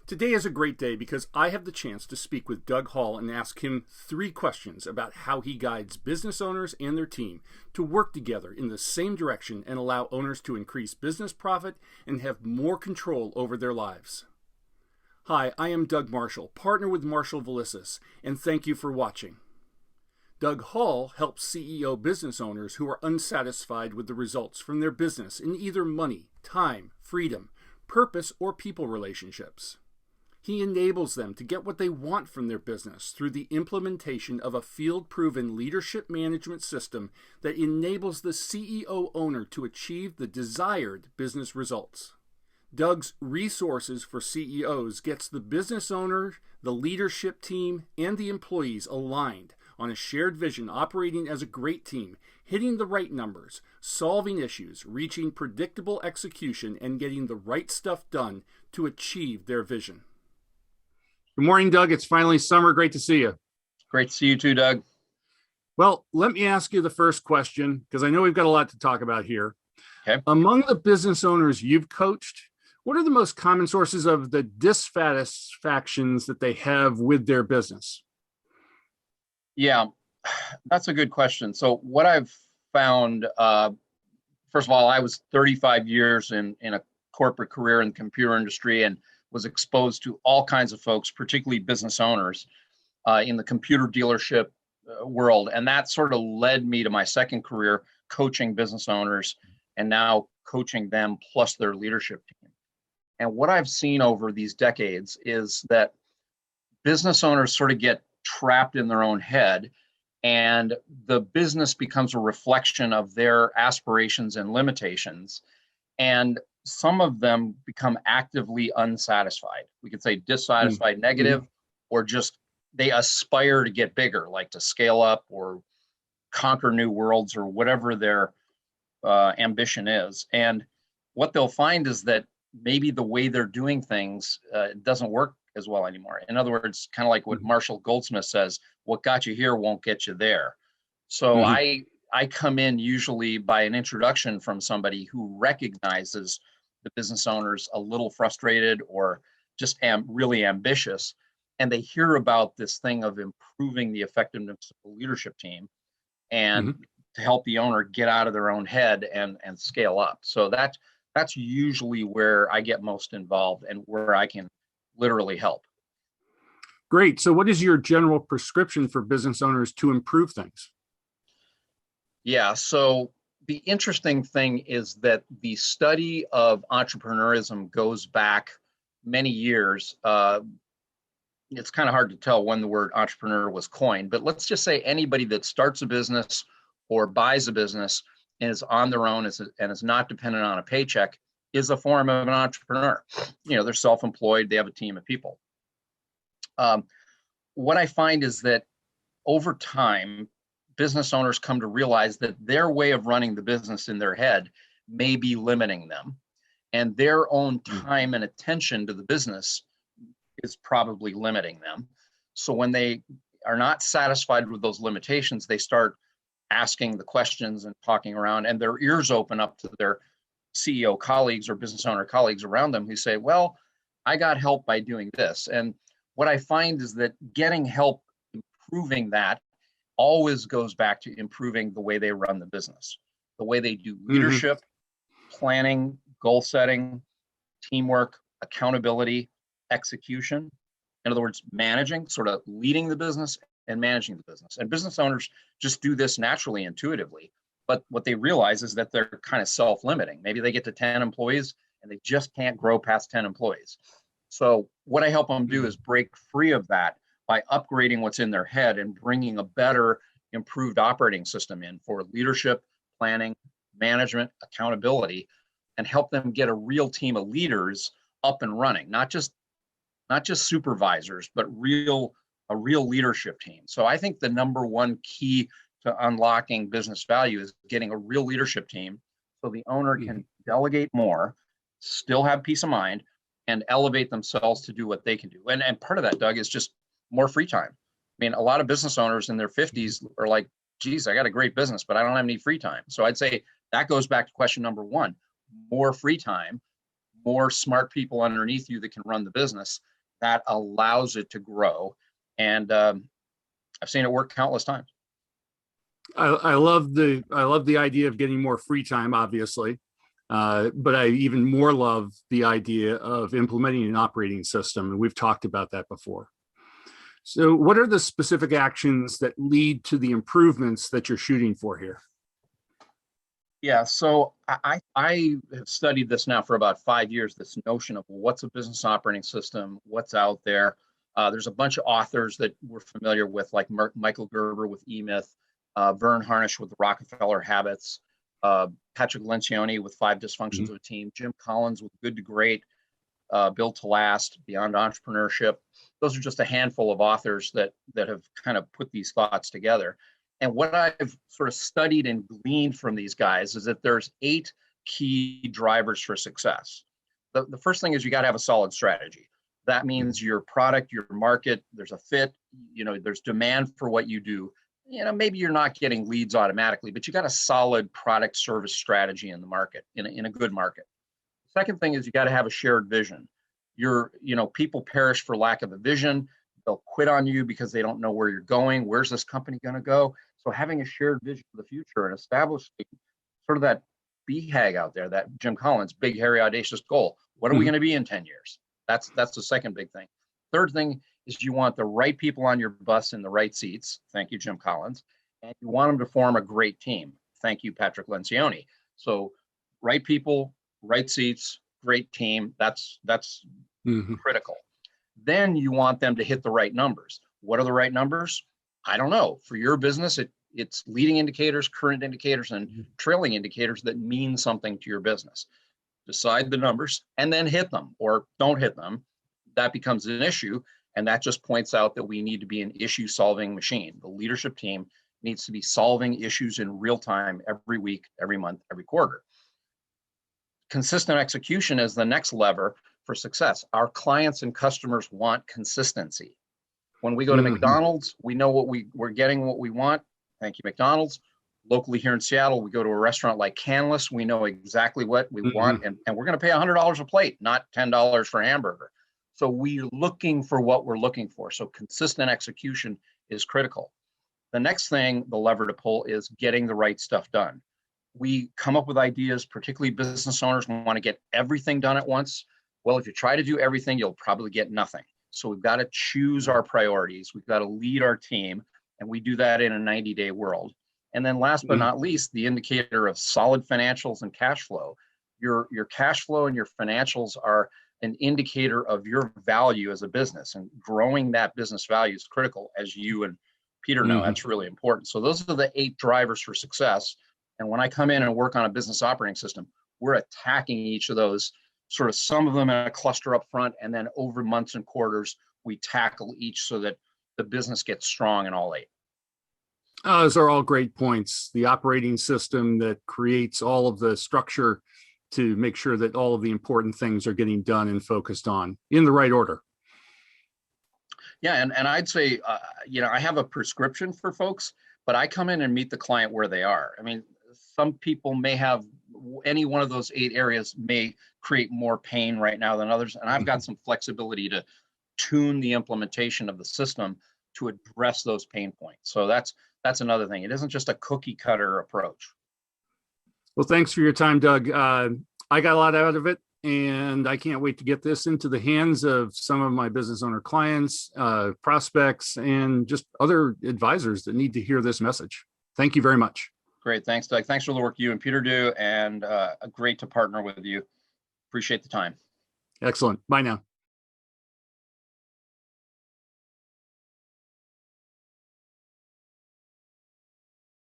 Today is a great day because I have the chance to speak with Doug Hall and ask him 3 questions about how he guides business owners and their team to work together in the same direction and allow owners to increase business profit and have more control over their lives. Hi, I am Doug Marshall, partner with Marshall Valissis, and thank you for watching. Doug Hall helps CEO business owners who are unsatisfied with the results from their business in either money, time, freedom, purpose, or people relationships. He enables them to get what they want from their business through the implementation of a field-proven leadership management system that enables the CEO owner to achieve the desired business results. Doug's resources for CEOs gets the business owner, the leadership team, and the employees aligned on a shared vision, operating as a great team, hitting the right numbers, solving issues, reaching predictable execution, and getting the right stuff done to achieve their vision. Good morning, Doug. It's finally summer. Great to see you. Great to see you too, Doug. Well, let me ask you the first question, because I know we've got a lot to talk about here. Okay. Among the business owners you've coached, what are the most common sources of the dissatisfactions that they have with their business? Yeah, that's a good question. So what I've found, first of all, I was 35 years in a corporate career in the computer industry and was exposed to all kinds of folks, particularly business owners in the computer dealership world. And that sort of led me to my second career, coaching business owners and now coaching them plus their leadership team. And what I've seen over these decades is that business owners sort of get trapped in their own head, and the business becomes a reflection of their aspirations and limitations. And some of them become actively unsatisfied. We could say dissatisfied, negative, or just they aspire to get bigger, like to scale up or conquer new worlds or whatever their ambition is. And what they'll find is that maybe the way they're doing things doesn't work as well anymore. In other words, kind of like what Marshall Goldsmith says, what got you here won't get you there. So I come in usually by an introduction from somebody who recognizes the business owners a little frustrated or just really ambitious, and they hear about this thing of improving the effectiveness of the leadership team and to help the owner get out of their own head and scale up. So that's usually where I get most involved and where I can literally help. Great. So what is your general prescription for business owners to improve things? Yeah, so the interesting thing is that the study of entrepreneurism goes back many years. It's kind of hard to tell when the word entrepreneur was coined, but let's just say anybody that starts a business or buys a business and is on their own and is not dependent on a paycheck is a form of an entrepreneur. You know, they're self-employed, they have a team of people. What I find is that over time, business owners come to realize that their way of running the business in their head may be limiting them, and their own time and attention to the business is probably limiting them. So when they are not satisfied with those limitations, they start asking the questions and talking around, and their ears open up to their CEO colleagues or business owner colleagues around them who say, well, I got help by doing this. And what I find is that getting help improving that always goes back to improving the way they run the business, the way they do leadership, planning, goal setting, teamwork, accountability, execution. In other words, managing, sort of leading the business and managing the business. And business owners just do this naturally, intuitively. But what they realize is that they're kind of self-limiting. Maybe they get to 10 employees and they just can't grow past 10 employees. So what I help them do is break free of that by upgrading what's in their head and bringing a better, improved operating system in for leadership, planning, management, accountability, and help them get a real team of leaders up and running, not just supervisors, but a real leadership team. So I think the number one key to unlocking business value is getting a real leadership team so the owner can delegate more, still have peace of mind, and elevate themselves to do what they can do. And part of that, Doug, is just more free time. I mean, a lot of business owners in their 50s are like, geez, I got a great business, but I don't have any free time. So I'd say that goes back to question number one, more free time, more smart people underneath you that can run the business, that allows it to grow. And I've seen it work countless times. I love the idea of getting more free time, obviously, but I even more love the idea of implementing an operating system, and we've talked about that before. So, what are the specific actions that lead to the improvements that you're shooting for here? Yeah, so I have studied this now for about 5 years, this notion of what's a business operating system, what's out there. There's a bunch of authors that we're familiar with, like Michael Gerber with E-Myth, Vern Harnish with the Rockefeller Habits, Patrick Lencioni with Five Dysfunctions of a Team, Jim Collins with Good to Great, Built to Last, Beyond Entrepreneurship. Those are just a handful of authors that have kind of put these thoughts together. And what I've sort of studied and gleaned from these guys is that there's 8 key drivers for success. The first thing is you got to have a solid strategy. That means your product, your market, there's a fit, there's demand for what you do. Maybe you're not getting leads automatically, but you got a solid product service strategy in the market, in a good market. Second thing is you got to have a shared vision. People perish for lack of a vision. They'll quit on you because they don't know where you're going. Where's this company going to go? So having a shared vision for the future and establishing sort of that BHAG out there, that Jim Collins, big, hairy, audacious goal. What are we going to be in 10 years? That's the second big thing. Third thing is you want the right people on your bus in the right seats. Thank you, Jim Collins. And you want them to form a great team. Thank you, Patrick Lencioni. So right people, right seats, great team. That's critical. Then you want them to hit the right numbers. What are the right numbers? I don't know. For your business, it's leading indicators, current indicators, and trailing indicators that mean something to your business. Decide the numbers and then hit them, or don't hit them. That becomes an issue. And that just points out that we need to be an issue solving machine. The leadership team needs to be solving issues in real time every week, every month, every quarter. Consistent execution is the next lever for success. Our clients and customers want consistency. When we go to McDonald's, we know we're getting what we want. Thank you, McDonald's. Locally here in Seattle, we go to a restaurant like Canlis. We know exactly what we want, and we're going to pay $100 a plate, not $10 for a hamburger. So we're looking for what we're looking for. So consistent execution is critical. The next thing, the lever to pull, is getting the right stuff done. We come up with ideas, particularly business owners want to get everything done at once. Well, if you try to do everything, you'll probably get nothing. So we've got to choose our priorities. We've got to lead our team, and we do that in a 90-day world. And then last but not least, the indicator of solid financials and cash flow. Your cash flow and your financials are an indicator of your value as a business, and growing that business value is critical, as you and Peter know. That's really important. So those are the 8 drivers for success. And when I come in and work on a business operating system, we're attacking each of those, sort of some of them in a cluster up front, and then over months and quarters, we tackle each so that the business gets strong in all 8. Those are all great points. The operating system that creates all of the structure to make sure that all of the important things are getting done and focused on in the right order. Yeah, and I'd say, I have a prescription for folks, but I come in and meet the client where they are. I mean, some people may have any one of those 8 areas may create more pain right now than others, and I've got some flexibility to tune the implementation of the system to address those pain points. So that's another thing. It isn't just a cookie cutter approach. Well, thanks for your time, Doug. I got a lot out of it, and I can't wait to get this into the hands of some of my business owner clients, prospects, and just other advisors that need to hear this message. Thank you very much. Great. Thanks, Doug. Thanks for the work you and Peter do, and great to partner with you. Appreciate the time. Excellent. Bye now.